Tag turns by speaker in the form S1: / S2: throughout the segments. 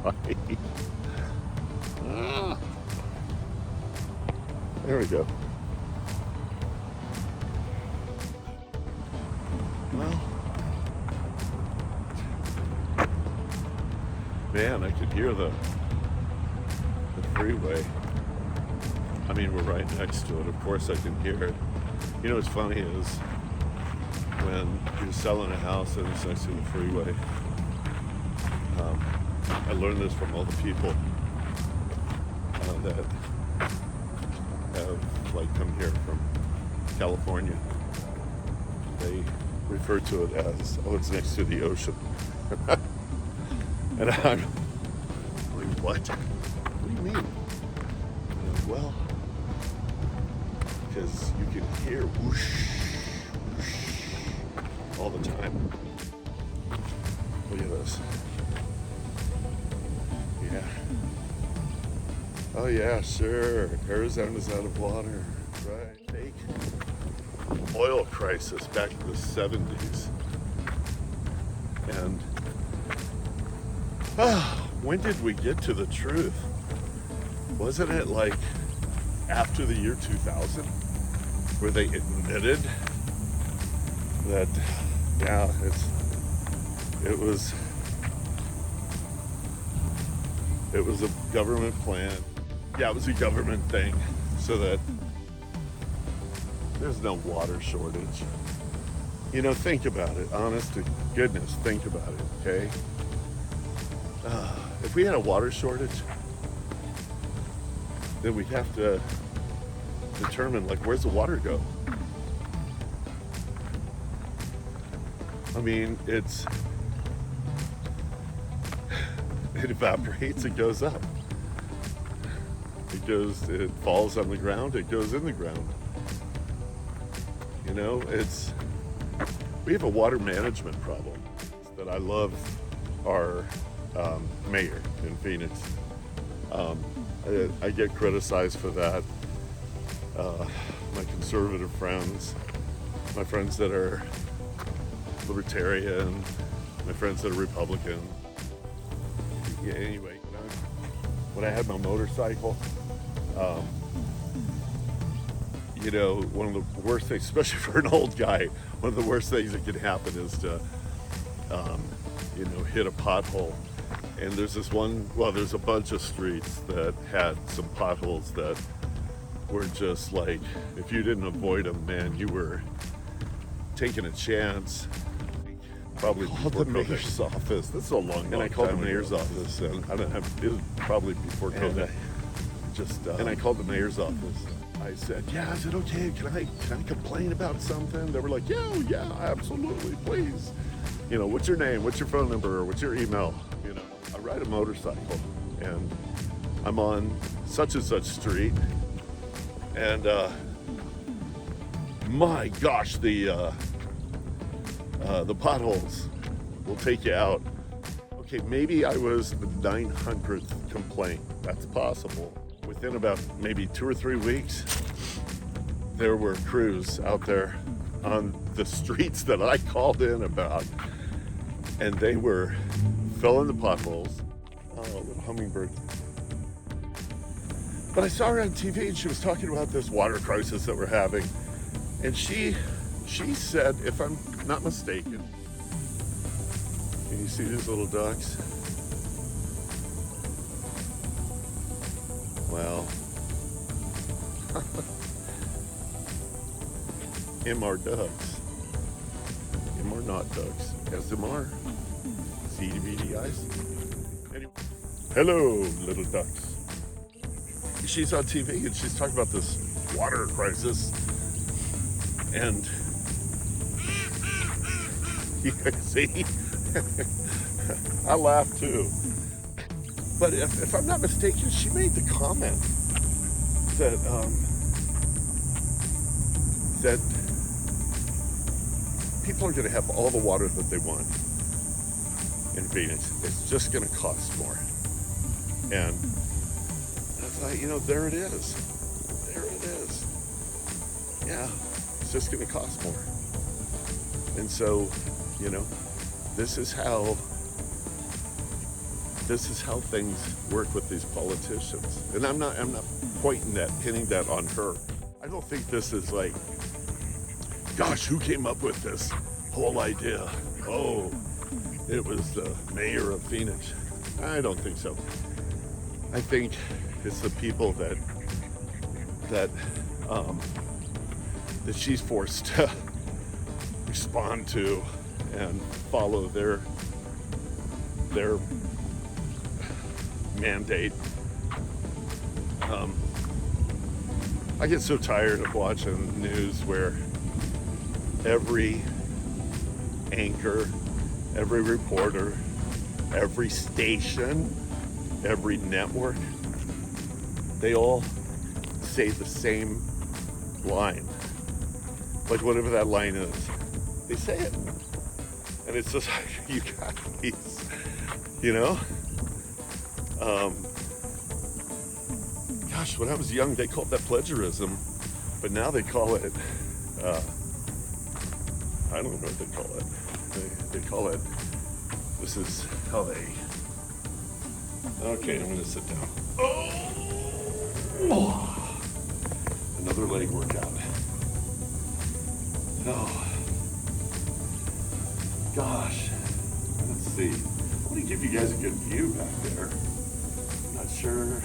S1: Right. Ah. There we go. Well, man, I could hear the freeway. I mean, we're right next to it. Of course I can hear it. You know what's funny is when you're selling a house and it's next to the freeway, I learned this from all the people that have like come here from California. They refer to it as, oh, it's next to the ocean. And I'm like, what? What do you mean? And like, well, because you can hear whoosh, whoosh all the time. Look at this. Yeah. Oh yeah, sure. Arizona's out of water. Right. Fake oil crisis back in the 70s. And when did we get to the truth? Wasn't it like after the year 2000 where they admitted that, yeah, it was a government plan. Yeah, it was a government thing so that there's no water shortage. You know, think about it. Honest to goodness, think about it, okay? If we had a water shortage, then we'd have to determine, like, where's the water go? I mean, it evaporates, it goes up. It falls on the ground, it goes in the ground. You know, we have a water management problem that I love our mayor in Phoenix. I get criticized for that. My conservative friends, my friends that are libertarian, my friends that are Republican. Yeah, anyway, when I had my motorcycle, you know, one of the worst things, especially for an old guy, one of the worst things that can happen is to, you know, hit a pothole. And there's there's a bunch of streets that had some potholes that were just like, if you didn't avoid them, man, you were taking a chance. Probably called the mayor's office. This is a long time. And I called the mayor's office, and it was probably before COVID. And I called the mayor's office. I said, yeah, is it okay? Can I complain about something? They were like, yeah, absolutely, please. You know, what's your name? What's your phone number? What's your email? You know, I ride a motorcycle, and I'm on such and such street, and my gosh, the potholes will take you out. Okay, maybe I was the 900th complaint. That's possible. Within about maybe 2 or 3 weeks, there were crews out there on the streets that I called in about, and they were filling the potholes. Oh, little hummingbird. But I saw her on TV, and she was talking about this water crisis that we're having, and she said, if I'm not mistaken, can you see these little ducks? Well, MR ducks. MR not ducks. SMR. CDVDIs. Anyway. Hello, little ducks. She's on TV and she's talking about this water crisis. And you see, I laugh too. But if I'm not mistaken, she made the comment that that people are going to have all the water that they want in Phoenix. It's just going to cost more. And I thought, you know, there it is. There it is. Yeah, it's just going to cost more. And so, you know, this is how this is how things work with these politicians. And I'm not pinning that on her. I don't think this is like, gosh, who came up with this whole idea? Oh, it was the mayor of Phoenix. I don't think so. I think it's the people that she's forced to respond to and follow their mandate. I get so tired of watching news where every anchor, every reporter, every station, every network, they all say the same line. Like whatever that line is, they say it. And it's just like, you guys, you know? Gosh, when I was young, they called that plagiarism, but now they call it, I don't know what they call it. They call it, this is how they, okay, I'm gonna sit down. Oh, another leg workout. Oh, gosh, let's see. I want to give you guys a good view back there. I'm not sure.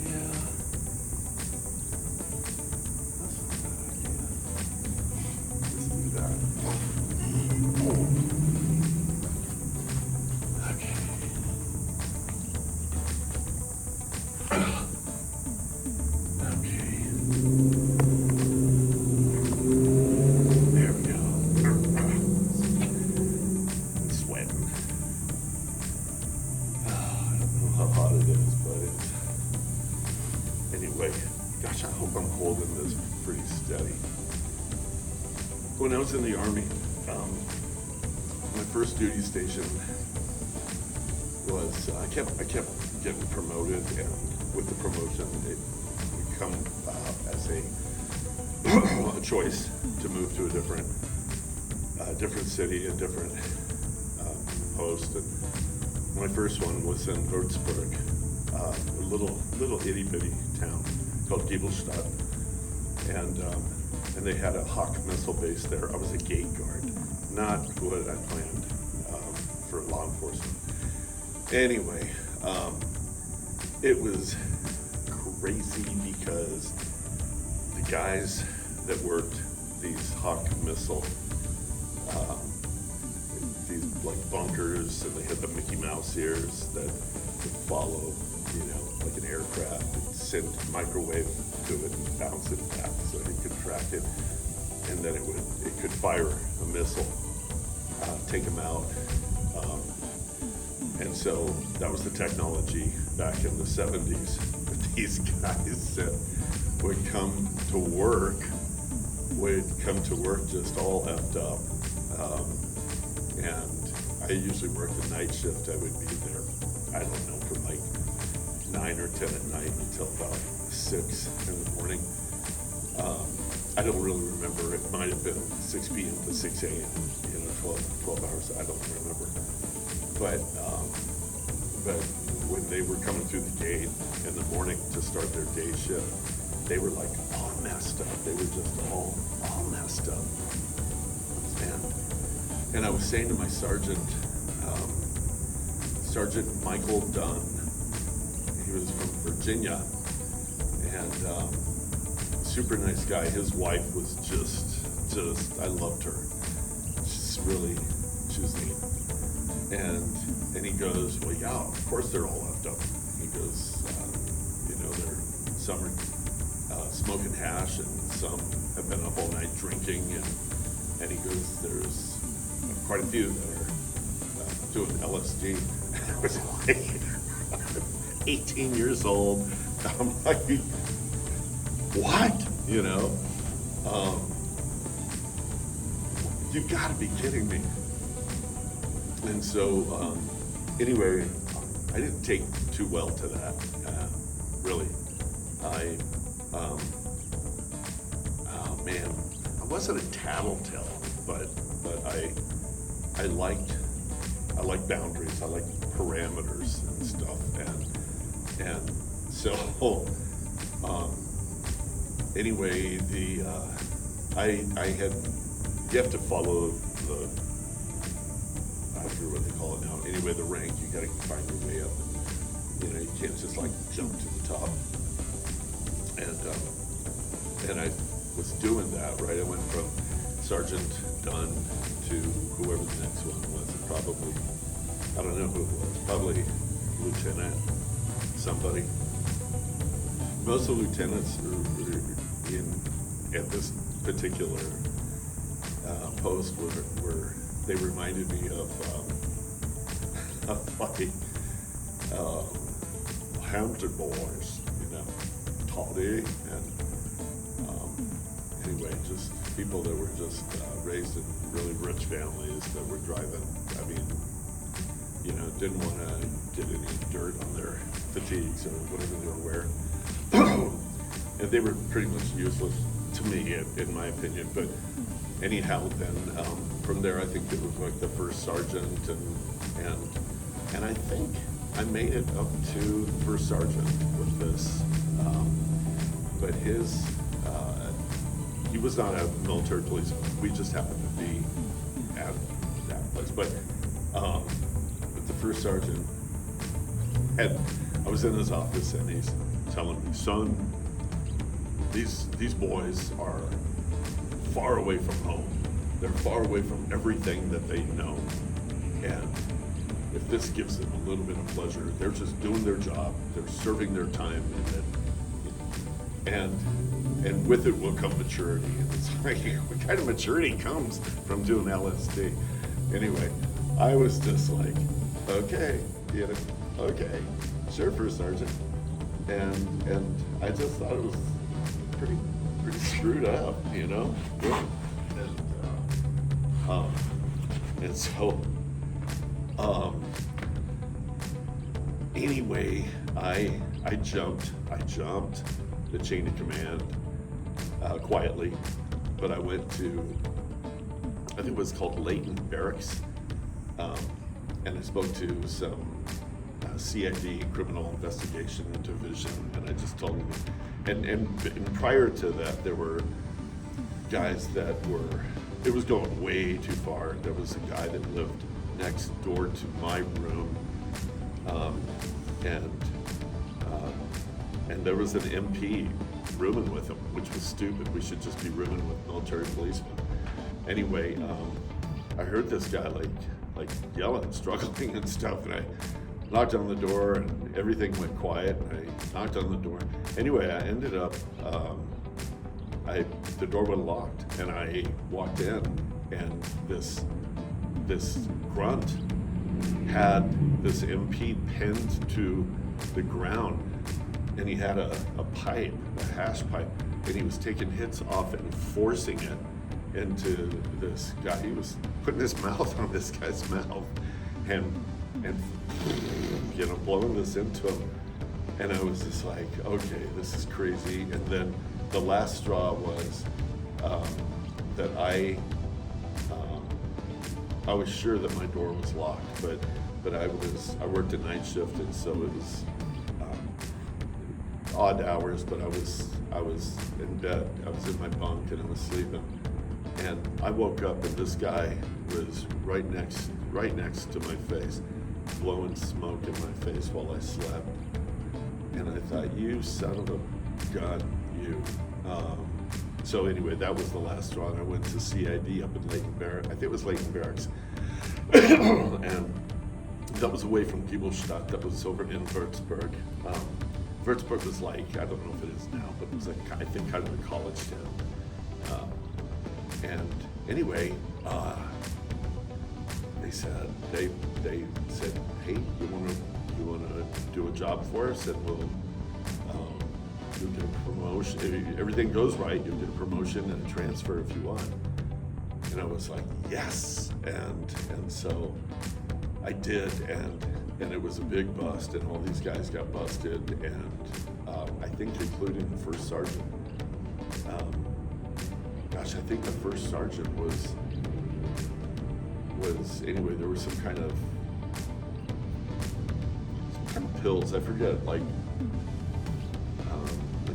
S1: Yeah. That's not a bad idea. Let's do that. Okay. Anyway, gosh, I hope I'm holding this pretty steady. When I was in the Army, my first duty station was, I kept getting promoted, and with the promotion, it would come as a choice to move to a different city, a different post. And my first one was in Würzburg, a little itty bitty town called Giebelstadt, and they had a Hawk missile base there. I was a gate guard, not what I planned for law enforcement. Anyway, it was crazy because the guys that worked these Hawk missile, these like bunkers, and they had the Mickey Mouse ears that would follow, you know, like an aircraft, and send microwave to it and bounce it back so it could track it, and then it could fire a missile, take them out. And so that was the technology back in the 70s. But these guys that would come to work just all effed up. And I usually worked the night shift. I would be there, I don't know, from like 9 or 10 at night until about 6 in the morning. I don't really remember. It might have been 6 p.m. to 6 a.m., 12 hours. I don't remember. But when they were coming through the gate in the morning to start their day shift, they were like all messed up. They were just all messed up. And I was saying to my sergeant, Sergeant Michael Dunn, he was from Virginia, and super nice guy. His wife was just I loved her. She was neat. And he goes, well, yeah, of course they're all left up. He goes, some are smoking hash, and some have been up all night drinking, and he goes, there's quite a few that are doing LSD. I was like 18 years old. I'm like, what? You've got to be kidding me. And so, anyway, I didn't take too well to that, really. Oh man, I wasn't a tattletale, but I liked I like boundaries, I like parameters and stuff, and so anyway, I had, you have to follow the, I forget what they call it now. Anyway, the rank, you got to find your way up. You know, you can't just like jump to the top. And I was doing that, right? I went from Sergeant Dunn to whoever the next one was. Probably, I don't know who it was. Probably Lieutenant somebody. Most of the lieutenants at this particular post were they reminded me of like Hampton boys, you know, Toddy, and anyway, just people that were just raised in really rich families that were driving. I mean, you know, didn't want to get any dirt on their fatigues or whatever they were wearing. And they were pretty much useless to me, in my opinion. But anyhow, then from there, I think it was like the first sergeant, and I think I made it up to the first sergeant with this. But he was not a military policeman. We just happened to be at that place. But the first sergeant I was in his office, and he's telling me, son, these boys are far away from home. They're far away from everything that they know. And if this gives them a little bit of pleasure, they're just doing their job. They're serving their time, and with it will come maturity. And it's like, what kind of maturity comes from doing LSD? Anyway, I was just like, okay, you know, okay, sure, First Sergeant. And I just thought it was pretty screwed up, you know? And so, anyway, I jumped the chain of command quietly, but I went to, I think it was called Layton Barracks, and I spoke to some CID, Criminal Investigation Division, and I just told them, and prior to that, there were guys that were, it was going way too far. There was a guy that lived next door to my room, and there was an MP rooming with him, which was stupid. We should just be rooming with military policemen. Anyway, I heard this guy like yelling, struggling and stuff, and I knocked on the door, and everything went quiet. And I knocked on the door. Anyway, I ended up, the door was locked, and I walked in, and this grunt had this MP pinned to the ground, and he had a pipe, a hash pipe, and he was taking hits off it and forcing it into this guy. He was putting his mouth on this guy's mouth, and you know, blowing this into him. And I was just like, okay, this is crazy. And then the last straw was that I was sure that my door was locked, but I worked a night shift, and so it was odd hours, but I was in bed. I was in my bunk, and I was sleeping. And I woke up, and this guy was right next to my face, blowing smoke in my face while I slept. And I thought, you son of a gun, you. So anyway, that was the last straw. And I went to CID up in Layton Barracks. I think it was Layton Barracks. And that was away from Giebelstadt. That was over in Würzburg. Würzburg was like, I don't know if it is now, but it was like, I think, kind of a college town. And anyway, they said, hey, you want to do a job for us, and we'll you'll get a promotion. If everything goes right, you'll get a promotion and a transfer if you want. And I was like, yes, and so I did, and it was a big bust, and all these guys got busted, and I think including the first sergeant. I think the first sergeant was anyway, there was some kind of pills, I forget, like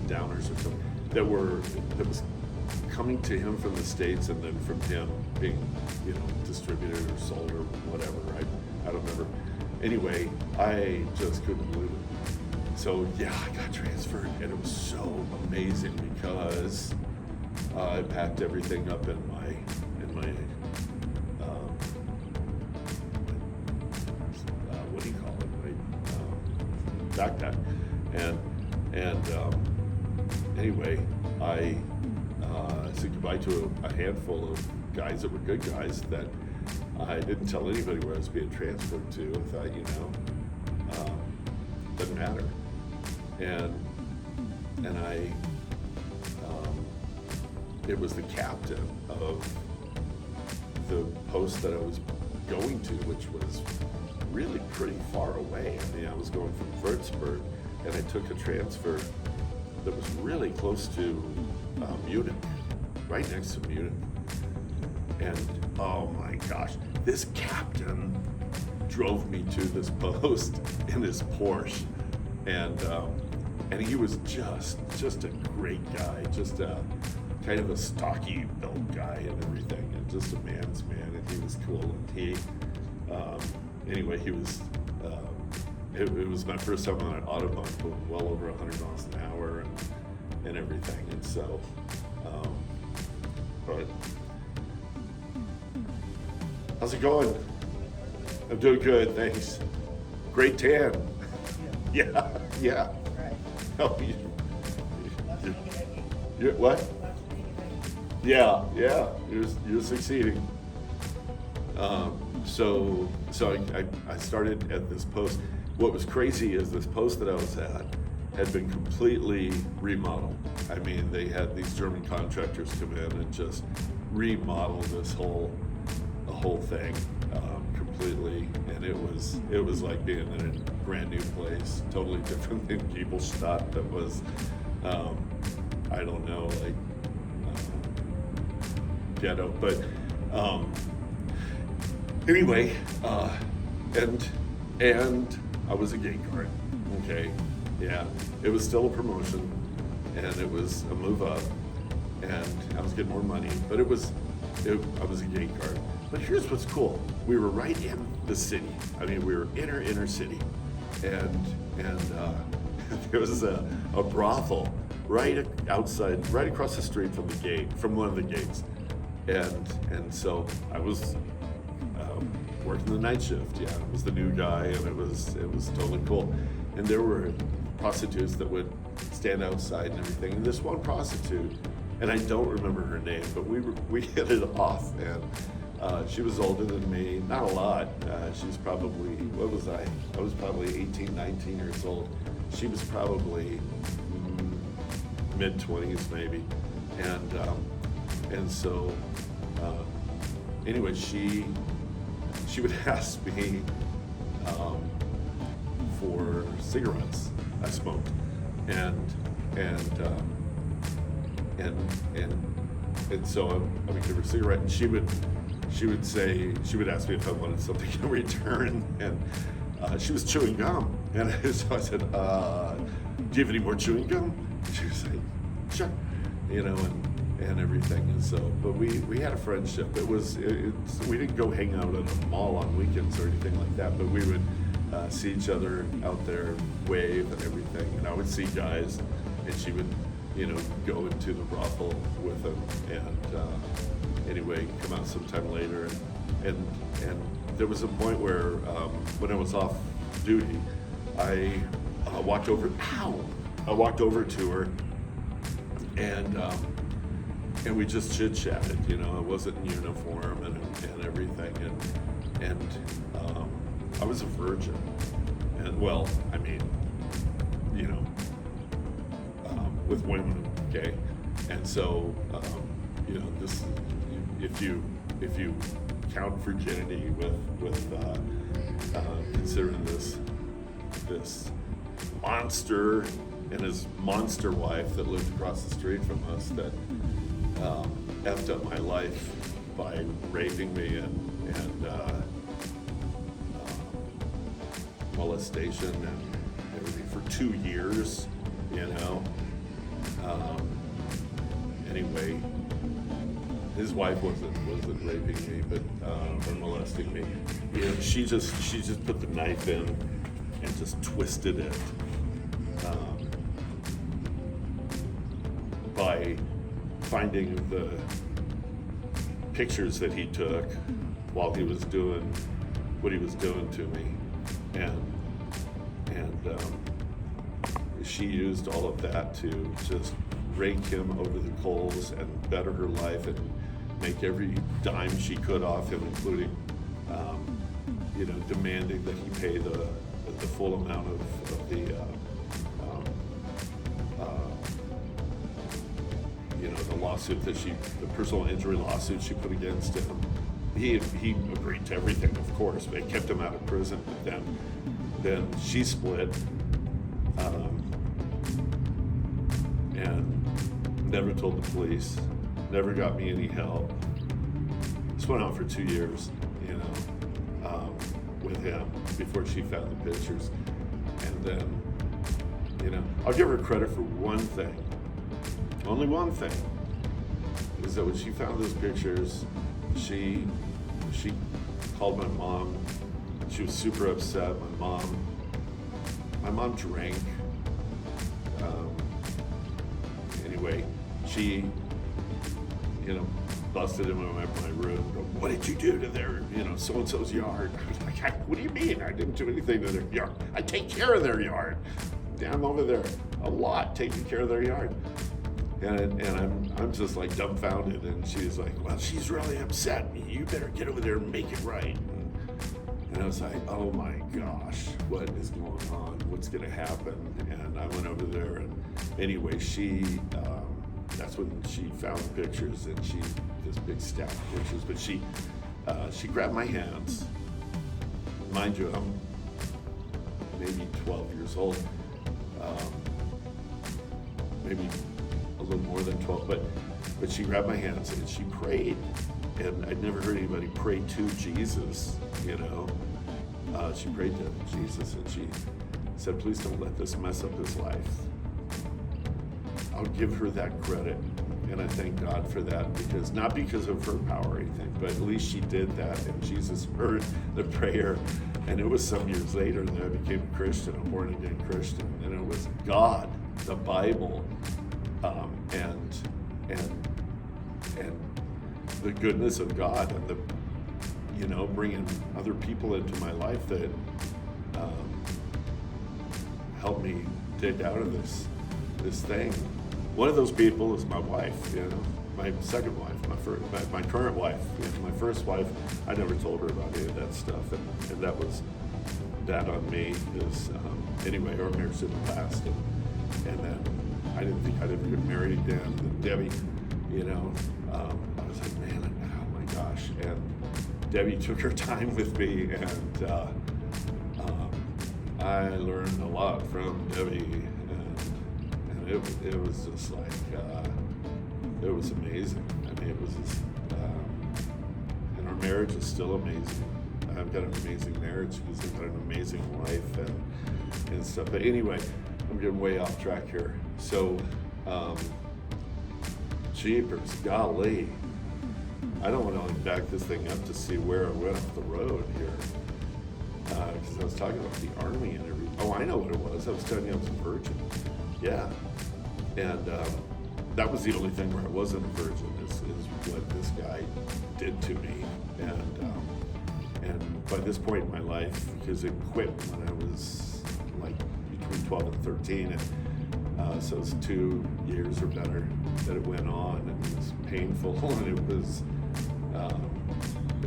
S1: downers or something, that was coming to him from the States, and then from him being, distributed or sold or whatever. I don't remember. Anyway, I just couldn't believe it. So yeah, I got transferred, and it was so amazing because I packed everything up in my what do you call it? My backpack, and anyway, I said goodbye to a handful of guys that were good guys that I didn't tell anybody where I was being transferred to. I thought, doesn't matter. And I, it was the captain of the post that I was going to, which was really pretty far away. I mean, I was going from Würzburg, and I took a transfer that was really close to Munich, right next to Munich. And oh my gosh, this captain drove me to this post in his Porsche, and he was just a great guy, just a kind of a stocky built guy and everything, and just a man's man, and he was cool. And he, anyway, he was. It was my first time on an Autobahn going well over 100 miles an hour and everything, and so, but how's it going? I'm doing good, thanks. Great tan. Yeah.
S2: Right.
S1: Oh, you're what? Yeah, you're succeeding. So I started at this post. What was crazy is this post that I was at had been completely remodeled. I mean, they had these German contractors come in and just remodel this whole thing completely, and it was like being in a brand new place, totally different than Giebelstadt. That was I don't know, like ghetto, but anyway, and I was a gate guard. Okay, yeah, it was still a promotion, and it was a move up, and I was getting more money, but I was a gate guard. But here's what's cool: we were right in the city. I mean, we were inner city, and there was a brothel right outside, right across the street from the gate, from one of the gates, and so I was working the night shift. Yeah, I was the new guy, and it was totally cool. And there were prostitutes that would stand outside and everything. And this one prostitute, and I don't remember her name, but we hit it off, and she was older than me, not a lot. She was probably, what was I? I was probably 18, 19 years old. She was probably mid-20s maybe, and so anyway, she would ask me for cigarettes. I smoked, and so I would give her a cigarette, and she would ask me if I wanted something in return, and she was chewing gum, and so I said, "Do you have any more chewing gum?" She was like, "Sure," and everything. And so, but we had a friendship. We didn't go hang out at a mall on weekends or anything like that, but we would see each other out there, wave and everything. And I would see guys, and she would, go into the brothel with them, and anyway, come out sometime later. And there was a point where when I was off duty, I walked over to her, and we just chit-chatted. I wasn't in uniform and everything, and I was a virgin, and well, I mean, with women, okay, and so this, if you count virginity with considering this monster and his monster wife that lived across the street from us that effed up my life by raping me and molestation and everything for 2 years, you know. Anyway, his wife wasn't raping me, but or molesting me. You know, she just put the knife in and just twisted it by finding the pictures that he took while he was doing what he was doing to me, and she used all of that to just rake him over the coals and better her life and make every dime she could off him, including you know, demanding that he pay the full amount of the you know, the lawsuit that the personal injury lawsuit she put against him. He agreed to everything, of course, but it kept him out of prison. But then she split, and never told the police, never got me any help. This went on for 2 years, you know, with him before she found the pictures. And then, you know, I'll give her credit for one thing, only one thing, is that when she found those pictures, she called my mom. She was super upset. My mom drank. Anyway, she, you know, busted in my room. Go, what did you do to their, you know, so-and-so's yard? I was like, what do you mean? I didn't do anything to their yard. I take care of their yard. I'm over there a lot taking care of their yard. And I'm just like dumbfounded, and she's like, well, she's really upset. You better get over there and make it right. And I was like, oh my gosh, what is going on? What's gonna happen? And I went over there, and anyway, that's when she found the pictures, and this big stack of pictures, but she grabbed my hands. Mind you, I'm maybe 12 years old, maybe a little more than 12, but she grabbed my hands and she prayed, and I'd never heard anybody pray to Jesus, you know. She prayed to Jesus, and she said, please don't let this mess up his life. I'll give her that credit, and I thank God for that, because not because of her power or anything, but at least she did that, and Jesus heard the prayer. And it was some years later that I became a Christian, a born-again Christian, and it was God, the Bible, and the goodness of God, and the, you know, bringing other people into my life that helped me dig out of this thing. One of those people is my wife, you know, my second wife, my current wife. You know, my first wife, I never told her about any of that stuff, and that was that on me. Is anyway, our marriage didn't last, and then I didn't think I'd ever get married again. And Debbie, you know, I was like, man, oh my gosh. And Debbie took her time with me, and I learned a lot from Debbie, and it was just like, it was amazing. I mean, it was just, and our marriage is still amazing. I've got an amazing marriage because I've got an amazing wife and stuff. But anyway, I'm getting way off track here. So, jeepers, golly. I don't want to back this thing up to see where I went off the road here. Because I was talking about the Army and everything. Oh, I know what it was. I was telling you I was a virgin. Yeah. And that was the only thing where I wasn't a virgin is what this guy did to me. And by this point in my life, because it quit when I was like between 12 and 13, and so it was 2 years or better that it went on, and it was painful, and it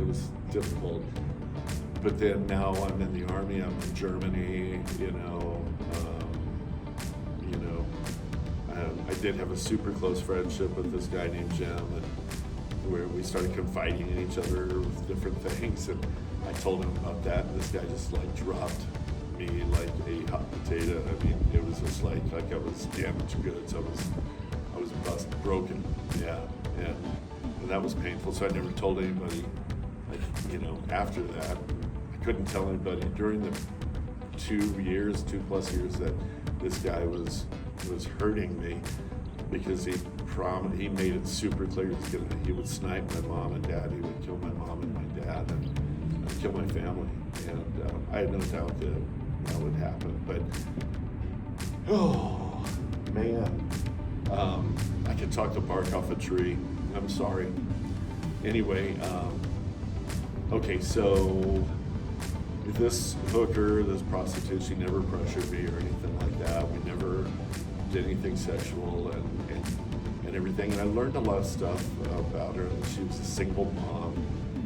S1: was difficult. But then now I'm in the Army, I'm in Germany, you know, I did have a super close friendship with this guy named Jim, and where we started confiding in each other with different things, and I told him about that, and this guy just like dropped me like a hot potato. I mean, it was just like I was damaged goods. I was broken, yeah, and that was painful. So I never told anybody. Like, you know, after that, I couldn't tell anybody during 2+ years that this guy was hurting me because he made it super clear he would snipe my mom and dad. He would kill my mom and my dad and kill my family. And I had no doubt that would happen. But oh man, I could talk the bark off a tree. I'm sorry. Anyway, okay, so this hooker, this prostitute, she never pressured me or anything like that. We never did anything sexual and everything. And I learned a lot of stuff about her. She was a single mom.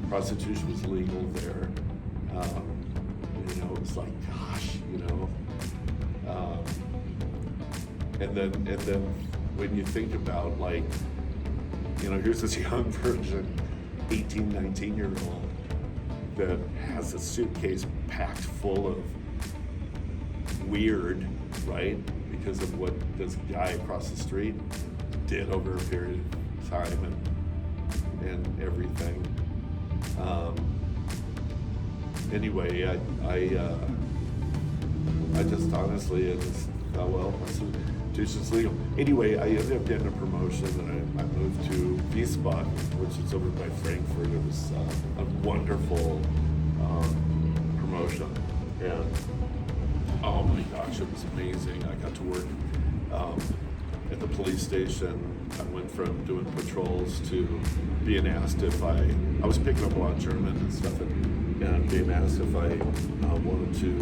S1: Prostitution was legal there. It was like, gosh, and then when you think about, like, here's this young virgin, 18, 19-year-old that has a suitcase packed full of weird, right? Because of what this guy across the street did over a period of time and everything. Anyway, I just honestly, prostitution's legal. Anyway, I ended up getting a promotion and I moved to Wiesbaden, which is over by Frankfurt. It was a wonderful promotion, and oh my gosh, it was amazing. I got to work at the police station. I went from doing patrols to being asked if I was picking up a lot of German and stuff, and being asked if I wanted to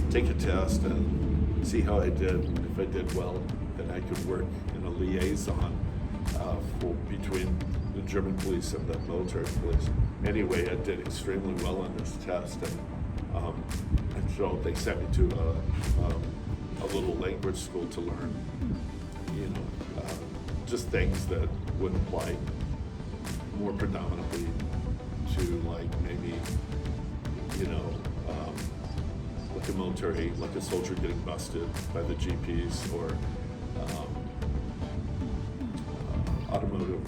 S1: take a test and see how I did. If I did well, then I could work in a liaison between the German police and the military police. Anyway, I did extremely well on this test, and so they sent me to a little language school to learn, just things that would apply more predominantly to, like, maybe, like a military, like a soldier getting busted by the GPs, or automotive,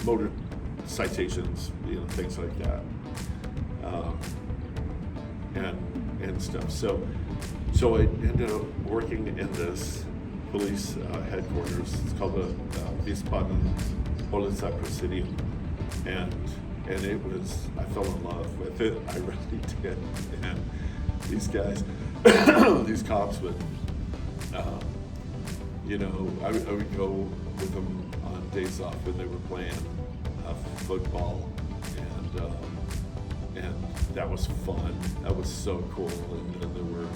S1: motor citations, things like that, and stuff. So I ended up working in this police headquarters. It's called the Wiesbaden Polizeipräsidium, and it was, I fell in love with it. I really did. And these guys, these cops would, I would go with them on days off when they were playing football, and that was fun. That was so cool. And then there were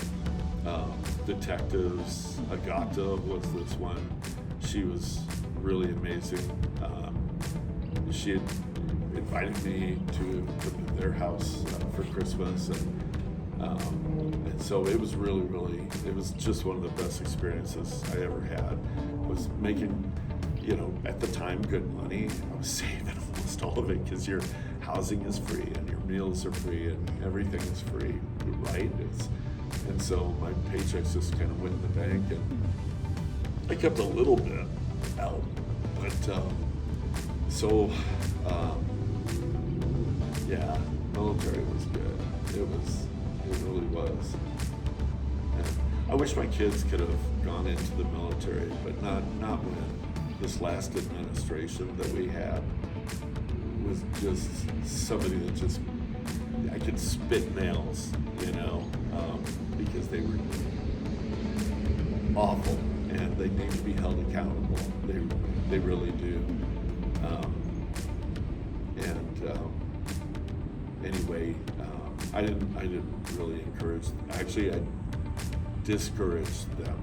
S1: detectives. Agata was this one. She was really amazing. She had invited me to their house for Christmas, and so it was really, really, it was just one of the best experiences I ever had. Was making, at the time, good money. I was saving almost all of it because your housing is free and your meals are free and everything is free, right? And so my paychecks just kind of went in the bank, and I kept a little bit out, but yeah, military was good. It really was. And I wish my kids could have gone into the military, but not when this last administration that we had was just somebody that just, I could spit nails, because they were awful and they need to be held accountable. They really do. Anyway, I didn't really encourage. Actually, I discouraged them.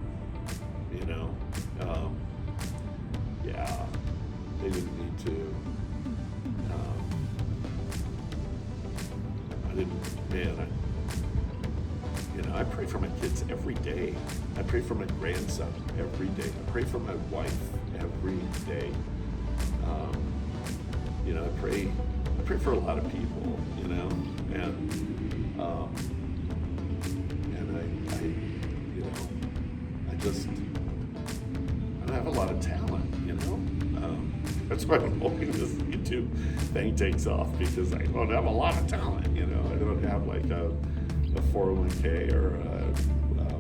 S1: Yeah, they didn't need to. I didn't. Man, I pray for my kids every day. I pray for my grandson every day. I pray for my wife every day. I pray for a lot of people, I don't have a lot of talent, That's why I'm hoping this YouTube thing takes off, because I don't have a lot of talent, I don't have like a 401k or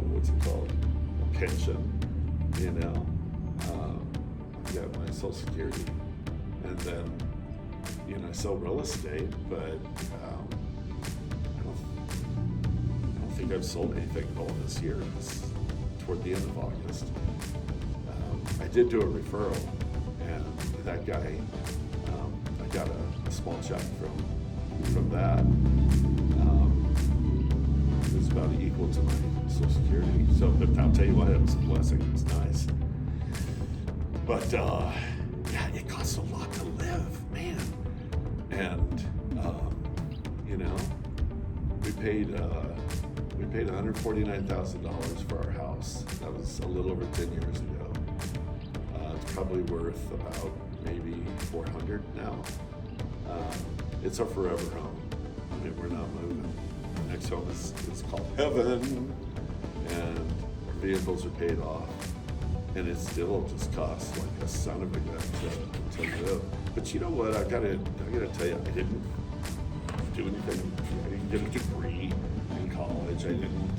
S1: what's it called, a pension, you know. I've got my Social Security, and then, you know, I sell real estate, but I don't think I've sold anything at all this year. It's toward the end of August. I did do a referral, and that guy, I got a small check from that. It was about equal to my Social Security. So, but I'll tell you what, it was a blessing. It was nice. But yeah, it costs a lot to live, man. And you know, we paid $149,000 for our house. That was a little over 10 years ago. It's probably worth about maybe $400 now. It's our forever home. I mean, we're not moving. The next home is called Heaven, and our vehicles are paid off, and it still just costs like a son of a gun to live. But you know what? I gotta tell you, I didn't do anything. I didn't get a degree in college. I didn't.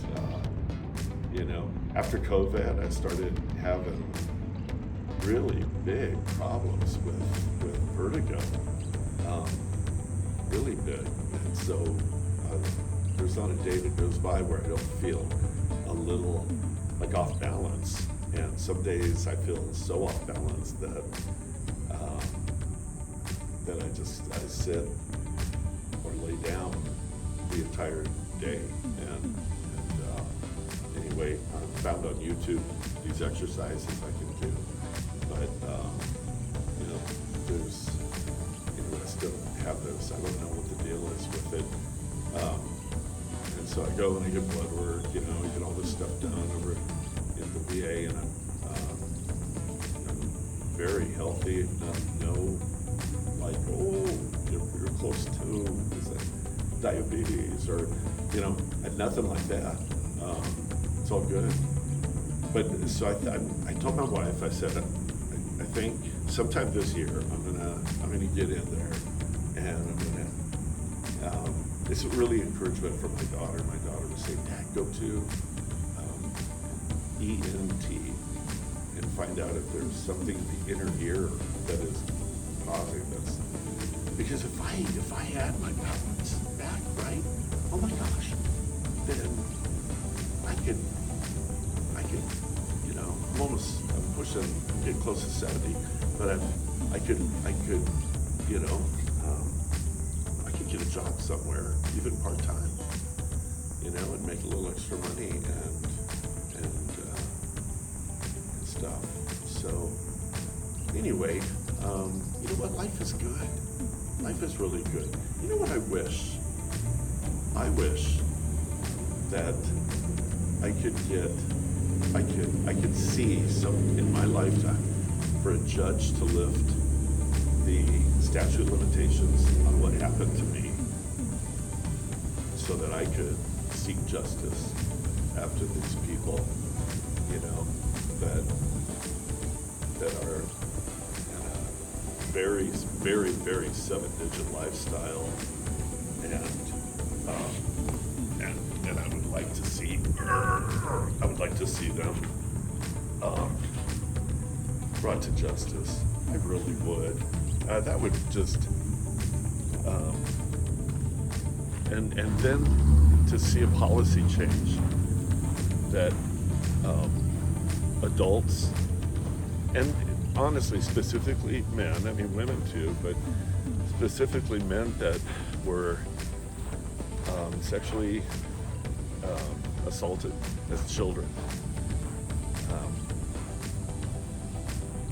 S1: You know, after COVID, I started having really big problems with vertigo. Really big. And so there's not a day that goes by where I don't feel a little like off balance. And some days I feel so off balance that I sit or lay down the entire day. And anyway, I found on YouTube these exercises I can do. But you know, there's, you know, I still have those. I don't know what the deal is with it. And so I go and I get blood work, you know, I get all this stuff done over in the VA, and I'm very healthy. No, like, oh, you're close to is that diabetes, or, you know, nothing like that. It's all good. But so I told my wife, I said, I think sometime this year I'm gonna get in there, and I'm gonna. It's really encouragement for my daughter. My daughter was saying, "Dad, go to ENT and find out if there's something in the inner ear that is causing this." Because if I had my balance back right, oh my gosh, then I could, you know, I'm pushing, getting close to 70, but I could, you know, I could get a job somewhere, even part-time, you know, and make a little extra money and stuff. So anyway, you know what? Life is good. Life is really good. You know what I wish? I wish that I could see some in my lifetime for a judge to lift the statute of limitations on what happened to me, so that I could seek justice after these people, you know, that are in a very, very, very 7-digit lifestyle, and I would like to see them brought to justice. I really would. That would just, and then to see a policy change that adults, and honestly, specifically men, I mean women too, but specifically men that were sexually assaulted as children.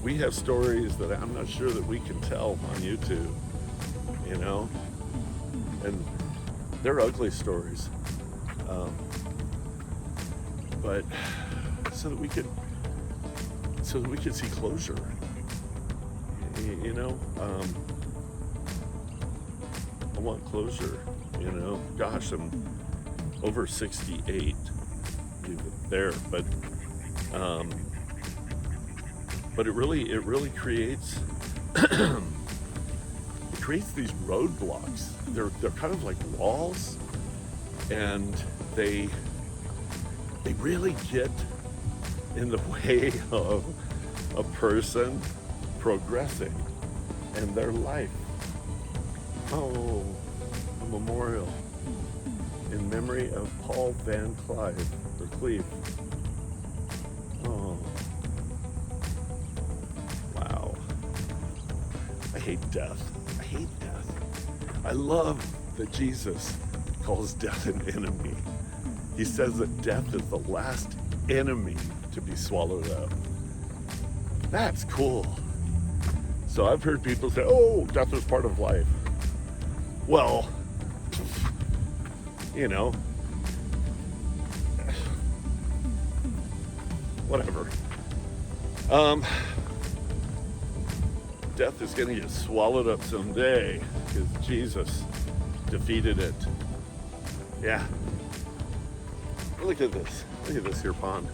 S1: We have stories that I'm not sure that we can tell on YouTube, you know, and they're ugly stories. But so that we could see closure, you know. I want closure, you know. Gosh, I'm over 68 there, but it really creates it creates these roadblocks. They're kind of like walls, and they really get in the way of a person progressing in their life. Oh, a memorial in memory of Paul Van Cleve. Oh, wow. I hate death. I hate death. I love that Jesus calls death an enemy. He says that death is the last enemy to be swallowed up. That's cool. So I've heard people say, oh, death is part of life. Well, you know, whatever. Death is going to get swallowed up someday because Jesus defeated it. Yeah. Look at this. Look at this here pond.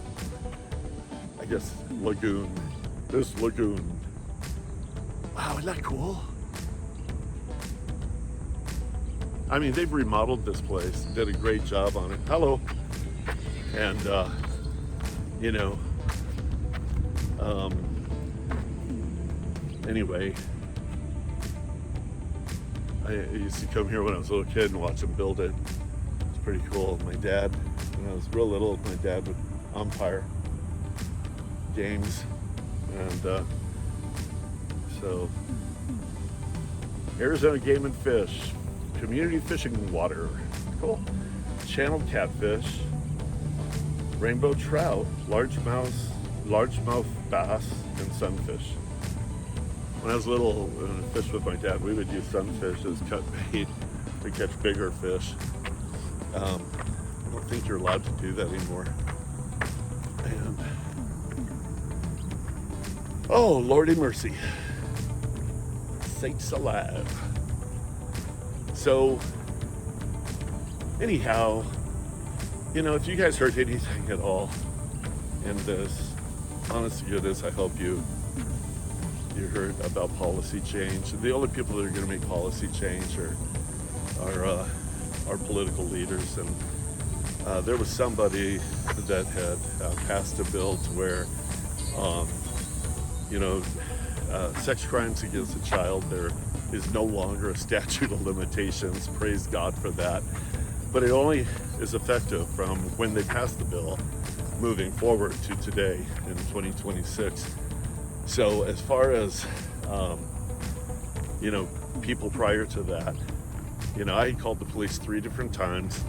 S1: I guess lagoon. This lagoon. Wow, isn't that cool? I mean, they've remodeled this place, did a great job on it. Hello. And, you know, anyway, I used to come here when I was a little kid and watch them build it. It's pretty cool. My dad, when I was real little, my dad would umpire games. And so, Arizona Game and Fish, community fishing water, cool. Channel catfish, rainbow trout, largemouth bass, and sunfish. When I was little and I fished with my dad, we would use sunfish as cut bait to catch bigger fish. I don't think you're allowed to do that anymore. And oh, Lordy mercy. Sakes alive. So, anyhow, you know, if you guys heard anything at all in this, honest to goodness, I hope you heard about policy change. The only people that are going to make policy change are our political leaders. And there was somebody that had passed a bill to where, you know, sex crimes against a child, there is no longer a statute of limitations. Praise God for that. But it only is effective from when they passed the bill moving forward to today in 2026. So as far as, you know, people prior to that, you know, I called the police 3 different times,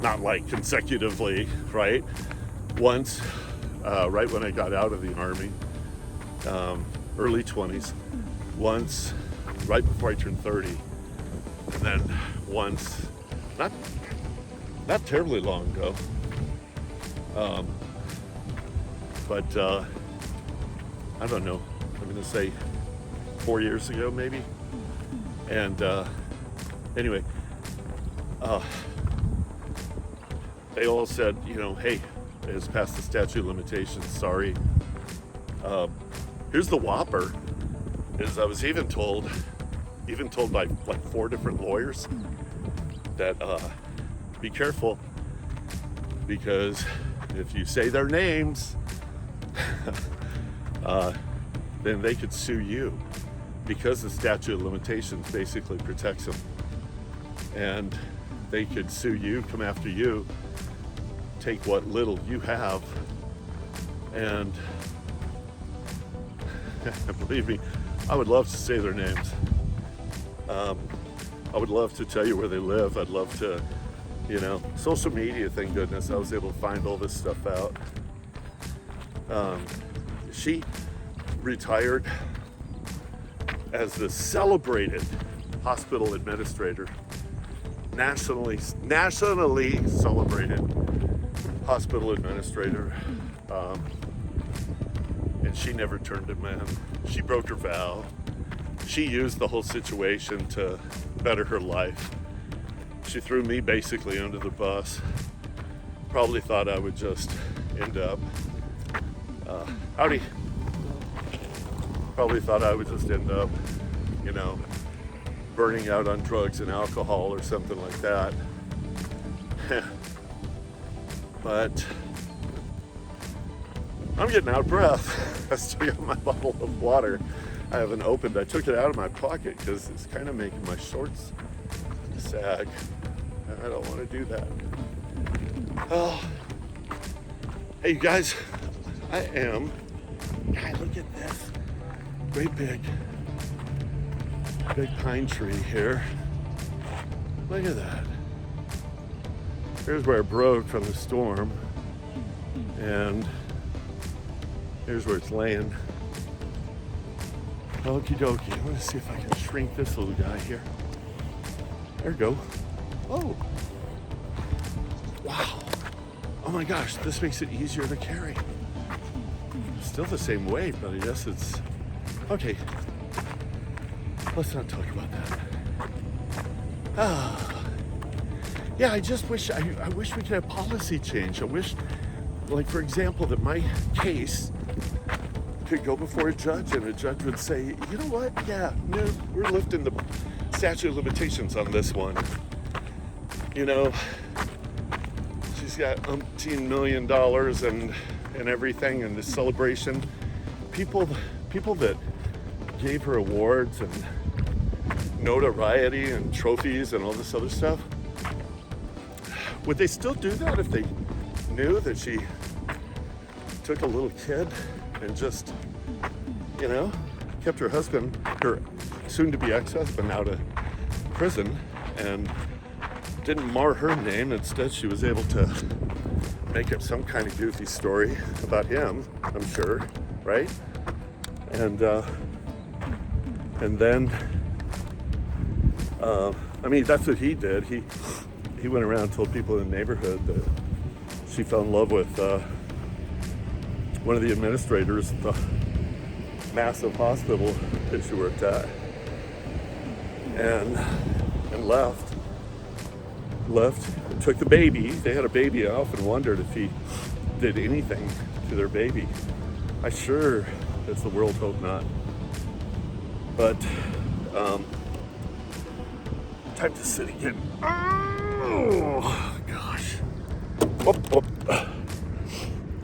S1: not like consecutively, right? Once, right when I got out of the Army, early 20s, once right before I turned 30, and then once, not terribly long ago, but I don't know, I'm gonna say 4 years ago maybe. And anyway, they all said, you know, hey, it's past the statute of limitations, sorry. Here's the whopper, is I was even told by like 4 different lawyers that be careful, because if you say their names, then they could sue you, because the statute of limitations basically protects them. And they could sue you, come after you, take what little you have, and believe me, I would love to say their names. I would love to tell you where they live. I'd love to, you know, social media, thank goodness, I was able to find all this stuff out. She retired as the celebrated hospital administrator, nationally celebrated hospital administrator, and she never turned him in. She broke her vow. She used the whole situation to better her life. She threw me basically under the bus. Probably thought I would just end up, howdy. Probably thought I would just end up, you know, burning out on drugs and alcohol or something like that. But I'm getting out of breath. I still got my bottle of water. I haven't opened. I took it out of my pocket because it's kind of making my shorts sag. I don't want to do that. Oh, hey you guys, God, look at this great big pine tree here. Look at that. Here's where it broke from the storm, and here's where it's laying. Okie dokie. I'm gonna see if I can shrink this little guy here. There we go. Oh. Wow. Oh my gosh, this makes it easier to carry. Still the same weight, but I guess it's okay. Let's not talk about that. Yeah, I just wish I wish we could have policy change. I wish, like for example, that my case could go before a judge and a judge would say, you know what? Yeah, no, we're lifting the statute of limitations on this one. You know, she's got $umpteen million and everything, and this celebration. People that gave her awards and notoriety and trophies and all this other stuff, would they still do that if they knew that she took a little kid and just, you know, kept her husband, her soon-to-be ex-husband, out of prison and didn't mar her name? Instead, she was able to make up some kind of goofy story about him, I'm sure, right? And then, I mean, that's what he did. He went around and told people in the neighborhood that she fell in love with one of the administrators at the massive hospital that she worked at, and left, took the baby. They had a baby. I often wondered if he did anything to their baby. I sure as the world hope not. But time to sit again. Oh gosh.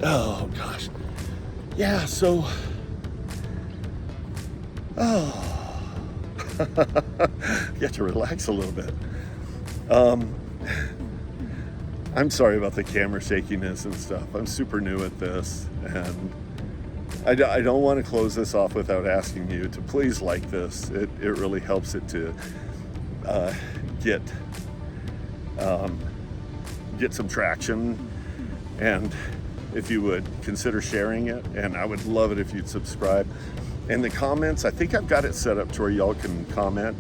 S1: Oh gosh. Yeah, so you have to relax a little bit. I'm sorry about the camera shakiness and stuff. I'm super new at this, and I don't want to close this off without asking you to please like this. It really helps it to get some traction, and if you would consider sharing it, and I would love it if you'd subscribe. And the comments, I think I've got it set up to where y'all can comment.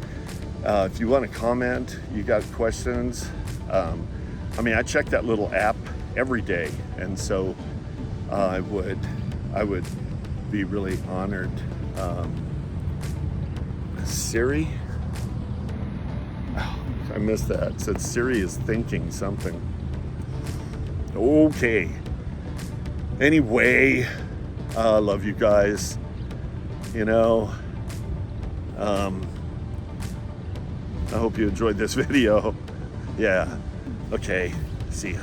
S1: If you want to comment, you got questions. I mean, I check that little app every day, and so I would be really honored. Siri? Oh, I missed that. It said Siri is thinking something. Okay. Anyway, I love you guys. You know, I hope you enjoyed this video. Yeah. Okay. See ya.